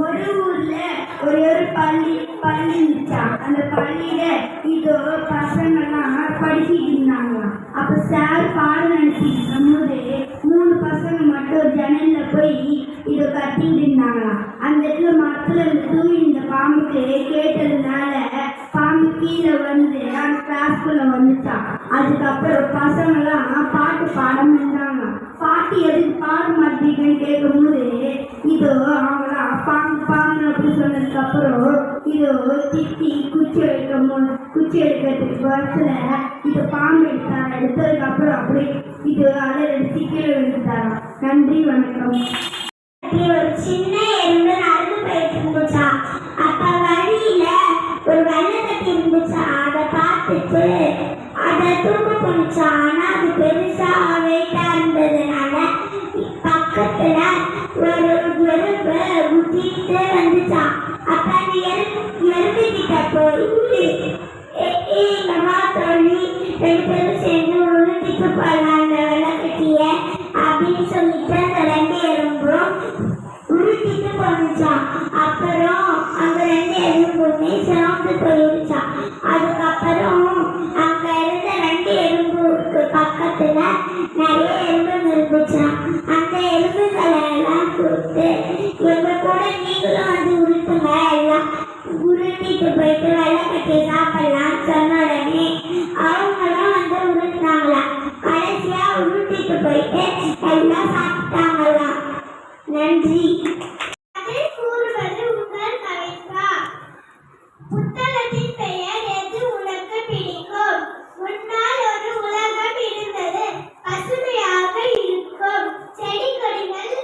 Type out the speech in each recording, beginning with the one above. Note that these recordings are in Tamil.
ஒரு ஊர்ல ஒரு பள்ளி இருந்துச்சாம். அந்த பள்ளியில இதோ பசங்கெல்லாம் படிச்சுட்டு இருந்தாங்களாம். அப்ப சார் பாடம் நடத்திட்டு இருக்கும்போது 3 பசங்க மட்டும் ஜன்னல்ல போய் இதோ கத்திட்டு இருந்தாங்களாம். அந்த இடத்துல மரத்துல தூவி இந்த பாம்புக்கு கேட்டதுனால பாம்பு கீழே வந்து அந்த கிளாஸ்குள்ள வந்துச்சான். அதுக்கப்புறம் பசங்கெல்லாம் பாட்டு பாடம் இருந்தாங்களாம். பாட்டு எதுக்கு பாட மாட்டீங்கன்னு கேட்கும்போது இதோ அவங்களாம் பாம்பு பாம்பு அப்படி சொன்னதுக்கு அப்புறம் இதோ திட்டி குச்சி எடுக்கிறதுக்கு பஸ்ல இது பாம்பு எடுத்ததுக்கு அப்புறம் அப்படி இது அதை சிக்கல் எடுத்தாராம். நன்றி, வணக்கம். ஒரு சின்ன எறும்பு நடந்து போயிட்டு இருந்துச்சா. அப்ப வழியில ஒரு வெள்ளக்கட்டி இருந்துச்சா. அதை பார்த்துட்டு அதை தூக்க போனுச்சா. ஆனா அது பெருசா வெயிட்டா இருந்ததுனால பக்கத்துல ஒரு எறும்பு குத்திட்டு வந்துச்சா. அப்ப அந்த எறும்பு கிட்ட போய் வா தோழி, 2 பேரும் சேர்ந்து உருட்டிட்டு போடலாம் அந்த வெள்ளக்கட்டிய அப்படின்னு சொல்லிட்டு அந்த 2 எறும்பும் உருட்டிட்டு போனுச்சான். அப்புறம் அந்த 2 எறும்புமே சிறந்து போயிருச்சான். அதுக்கப்புறம் அங்க இருந்த 2 எறும்புக்கு பக்கத்துல நிறைய எறும்புங்க இருந்துச்சான். அந்த எறும்புகளை எல்லாம் கொடுத்து எங்க கூட நீங்களும் வந்து உருட்டுங்க, எல்லாம் உருட்டிட்டு போயிட்டு வெள்ளக்கட்டியை சாப்பிடலாம் சொன்ன உடனே அவங்களும் வந்து உருட்டினாங்களாம். கடைசியா உருட்டிட்டு போயிட்டு எல்லாம் சாப்பிட்டாங்களாம். நன்றி. புத்தகத்தின் பெயர் எது உனக்கு பிடிக்கும்? முன்னால் ஒரு உலகம் இருந்தது, பசுமையாக இருக்கும், செடி கொடிகள்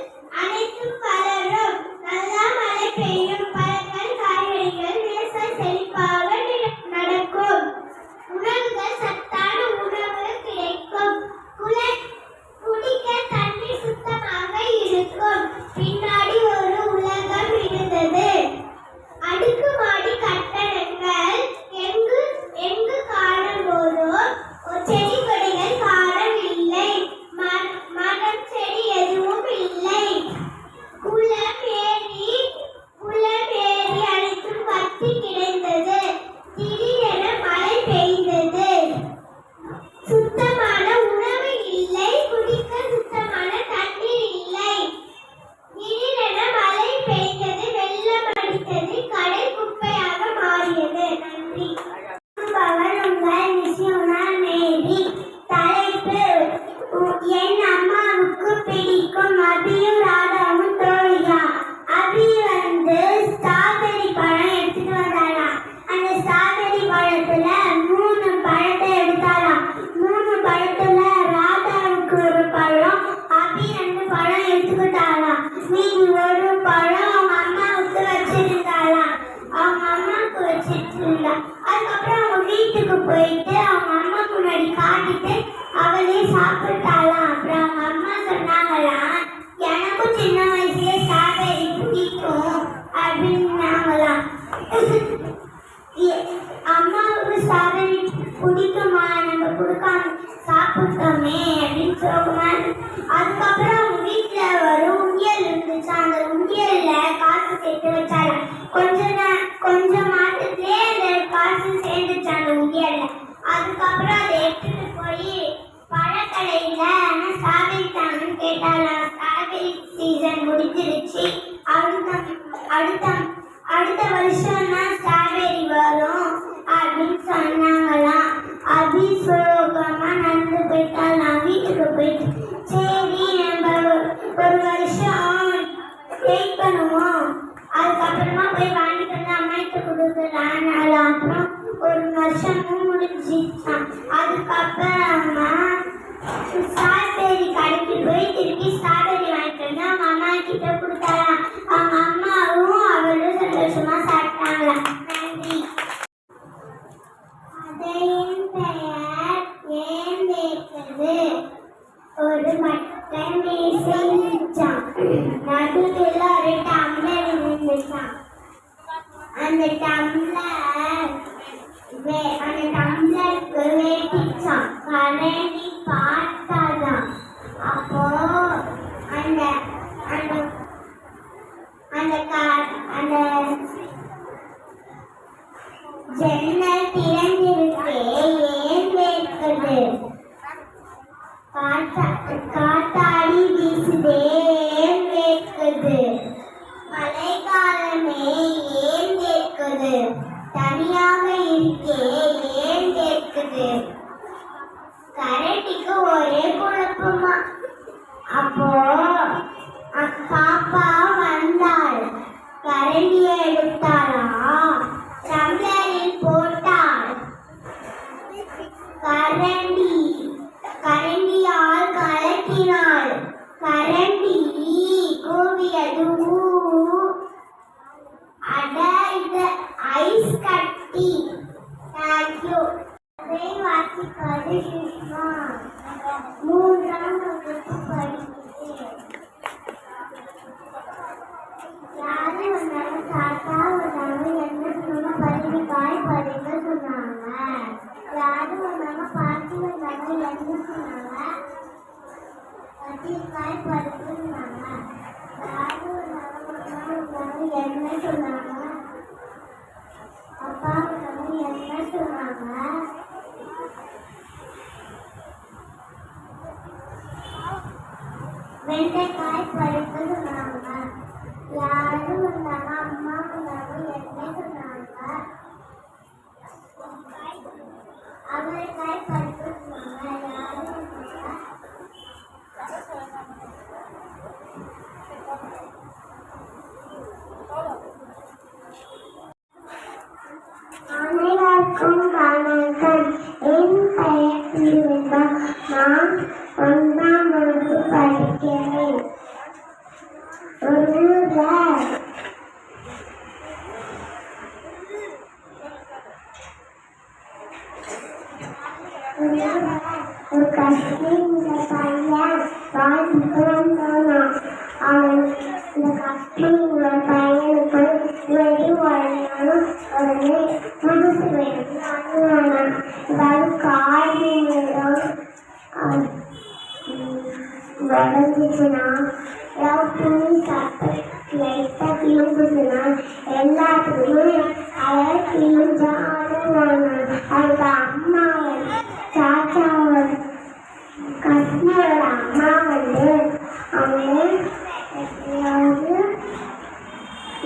அனைத்தும் வளரும், நல்லா மழை பெய்யும், பழங்கள் காய்கறிகள் விவசாயம் செழிப்பாக நடக்கும், உணவுகள் சத்தான உணவு கிடைக்கும், குடிக்க தண்ணீர் சுத்தமாக இருக்கும். பின்னாடி ஒரு உலகம் இருந்தது, அடுக்குமாடி கட்டடங்கள் எங்கு காணும் போதும் செடி கொடிகள் காணவில்லை, மரம் செடி எதுவும் இல்லை, குளம் ஏரி அனைத்தும் வத்தி கிடந்தது. திடீரென மழை பெய்தது, சுத்தமான உணவு இல்லை, குடிக்க சுத்தமான தண்ணீர் இல்லை. திடீரென மழை பெய்தது, வெள்ளம் அடித்தது, கடை குப்பையாக மாறியது. நன்றி. உங்கள் விஷயம்னா மேரி. தலைப்பு என் அம்மாவுக்கு பிடிக்கும் அபியும் ராதாவும் தோழியா. அபி வந்து ஸ்ட்ராபெரி பழம் எடுத்துட்டு வந்தாராம். அந்த ஸ்ட்ராபெரி பழத்துல 3 பழத்தை எடுத்தாராம். 3 பழத்துல ராதாவுக்கு ஒரு பழம், அபி 2 பழம் எடுத்துக்கிட்டாராம். மீதி ஒரு பழம் அவங்க அம்மாவுக்கு வச்சிருந்தாராம். அவங்க அம்மாவுக்கு வச்சிட்டு இருந்தா. அதுக்கப்புறம் அவங்க வீட்டுக்கு போயிட்டு அவங்க அம்மா முன்னாடி காட்டிட்டு அவளே சாப்பிட்டாலாம். அப்புறம் அவங்க அம்மா சொன்னாங்களாம், எனக்கும் சின்ன வயசுல ஸ்ட்ராபெரி பிடிக்கும் அப்படின்னாங்களாம். அம்மாவுக்கு ஸ்ட்ராபெரி பிடிக்குமா, நம்ம கொடுக்காம சாப்பிட்டோமே அப்படின்னு சொல்லுவாங்க. அதுக்கப்புறம் அவங்க வீட்டுல ஒரு உண்டியல் இருந்துச்சு. அந்த உண்டியல்ல காசு சேர்த்து வச்சாங்க. கொஞ்சம் மாதத்திலே அந்த காசு சேர்ந்துச்சு அந்த உண்டியல்ல. அதுக்கப்புறம் அதை எடுத்துட்டு போய் பழக்கடையில ஸ்ட்ராபெரி தாங்கன்னு கேட்டாலாம். ஸ்ட்ராபெரி சீசன் முடிஞ்சிருச்சு, அடுத்த வருஷம் தான் ஸ்ட்ராபெரி வரும் அப்படின்னு சொன்னாங்களாம். அபி சோகமா நடந்து போயிட்டாலாம். வீட்டுக்கு போயிட்டு சரி நம்ம ஒரு வருஷம் வெயிட் பண்ணுவோம், அதுக்கப்புறமா போய் வாங்கிட்டு வந்து அம்மாயிட்ட கொடுக்கலான்னு. அப்புறம் ஒரு வருஷமும் முடிஞ்சிச்சான். அதுக்கப்புறமா ஸ்ட்ராபெரி கடைக்கு போய் திருப்பி ஸ்ட்ராபெரி வாங்கிட்டு வந்து அவங்க அம்மா கிட்ட கொடுத்தாலாம். அவங்க அம்மாவும் அவளும் சந்தோஷமா சாப்பிட்டாங்களாம். நன்றி. அதையின் பெயர் ஏன் கேட்குது. ஒரு மட்டை மேசை இருந்துச்சான். நடுவில் ஒரு டம்ளர் இருந்துச்சான். அந்த டம்ளருக்கு வேட்டிச்சான். கரண்டி பார்த்தாதான். அப்போ அந்த அந்த ஜன்னல் திறந்திருக்கே ஏன் வேர்க்குது? காத்தாடி வீசுதே ஏன் வேர்க்குது? மழைக்காலமே ஏன் வேர்க்குது? தனியாக இருக்கே ஏன் வேர்க்குது? கரண்டிக்கு ஒரே குழப்பமா. அப்போ பாப்பா வந்தாள். கரண்டியை எடுத்தாளா, டம்ளரில் போட்டாள். கரண்டியால் கலக்கினாள். கரண்டி கூவியது அட இது ஐஸ் கட்டி. தேங்க்யூ. அதை வாசிப்பது சுஷ்மா. 3ஆம் வகுப்பு படிக்கிறேன். யாரு வந்தாலும் தாத்தா வந்தாங்க என்ன சொன்னாங்க? பருவிக்காய் பறிக்க சொன்னாங்க. யாரு வந்தாங்க? பாட்டி வந்தாங்க என்ன சொன்னாங்க? பருவிக்காய் பறிக்க சொன்னாங்க. யாரு வந்தாங்க என்ன சொன்னாங்க? அப்பா வந்தாங்க என்ன சொன்னாங்க? வெண்டைக்காய் பறிக்க சொன்னாங்க. யாரு வந்தாங்க? அம்மா வந்தாங்க என்ன சொன்னாங்க? அவரைக்காய் பறிக்க சொன்னாங்க. யாரு வந்தாங்க? அனைவருக்கும் வணக்கம். என் பெயர் பிரிவா. நான் 1ஆம் வகுப்பு படிக்கிறேன். ஒரு கஷ்டங்கிற பையன் வாழ்ந்துதான் போனான். அவன் இந்த கஷ்டங்கிற பையனுக்கு வெடி வழியாலும் உடனே புதுசு வெடி அணுவானான். இதாவது காய்கறி உடஞ்சிச்சுன்னா துணி சட்டை லைட்டாக கிழிஞ்சிச்சுன்னா எல்லாத்துக்குமே அதை கிழிஞ்சாடுவாங்க. அவங்க அம்மா சாச்சாவோட கஸ்மியோட அம்மா அவன் எப்படியாவது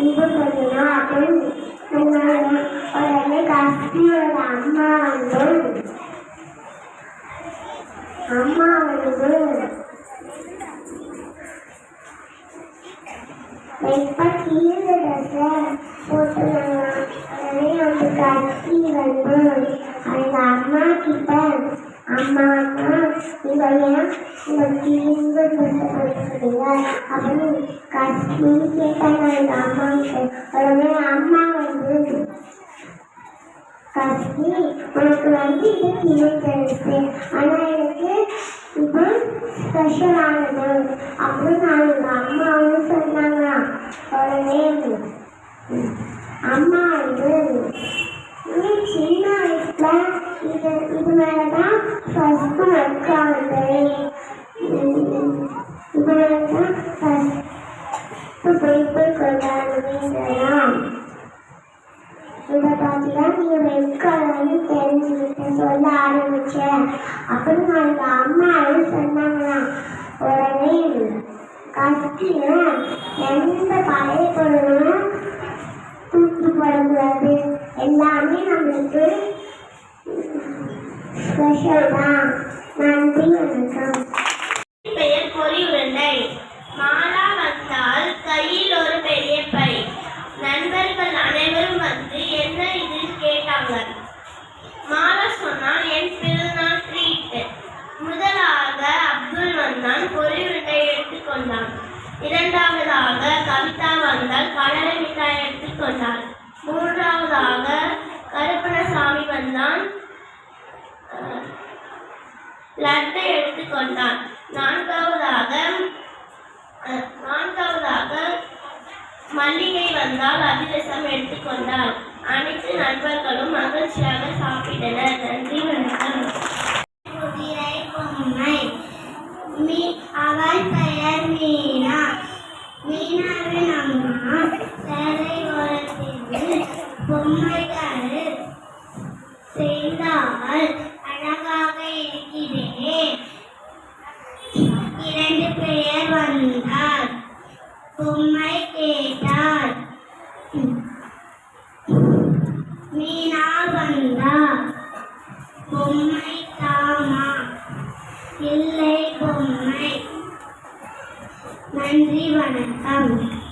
இது பண்ணினா அப்படின்னு சொன்னாங்க. உடனே கஸ்மியோட அம்மா எப்ப கீழே போட்டுனாங்க. உடனே அந்த கட்சி அவங்க அம்மா கிட்ட அம்மா இவன் இந்த கீழே சொல்லுங்க அப்படின்னு கட்சி கேட்டாங்க அந்த அம்மா கிட்ட. உடனே அம்மா கட்சி உனக்கு இது கீழே தெரியுது, ஆனா எனக்கு இப்போ ஸ்பெஷலானது அப்படின்னு நான் எங்கள் அம்மாவும் சொன்னாங்க. உடனே அம்மா நீ சின்ன வயசுல இது மேலதான் ஃபர்ஸ்ட் வைக்காது, இது மேலதான் ஃபர்ஸ்ட் போய் கொண்டாடுவீங்களாம். இதை பார்த்துதான் நீ ரெட் கலர்னு தெரிஞ்சுக்கிட்டு சொல்ல ஆரம்பிச்சேன் அப்படின்னு நான் எங்கள் அம்மாவும் சொன்னாங்களாம். உடனே கஷ்டில எந்த பழைய பொருளும் தூக்கி போடக்கூடாது, எல்லாமே நம்மளுக்கு ஸ்பெஷல் தான். நன்றி, வணக்கம். பெயர் பொறி உருண்டை. மாலா வந்தால் கையில் ஒரு பெரிய பை. நண்பர்கள் அனைவரும் வந்து என்ன இது கேட்டாங்க. மாலா சொன்னால் என் பிறந்தநாள் ட்ரீட். முதலாக அப்துல் வந்தான், பொறி உருண்டை எடுத்துக்கொண்டான். இரண்டாவதாக கவிதா வந்தால் கடலை மிட்டாய் எடுத்துக்கொண்டாள். மூன்றாவதாக கருப்பணசாமி வந்தான், லட்டை எடுத்துக்கொண்டான். நான்காவதாக மல்லிகை வந்தால் அதிரசம் எடுத்துக்கொண்டாள். அனைத்து நண்பர்களும் மகிழ்ச்சியாக சாப்பிட்டனர். நன்றி, வணக்கம். குதிரை பொம்மை. அவள் பெயர் மீனா. மீனாவின் அம்மா சேலை ஓரத்தில் பொம்மைகள் பொம்மை கேட்டாள். மீனா வந்தா. பொம்மை தாமா. இல்லை பொம்மை. நன்றி வணக்கம்.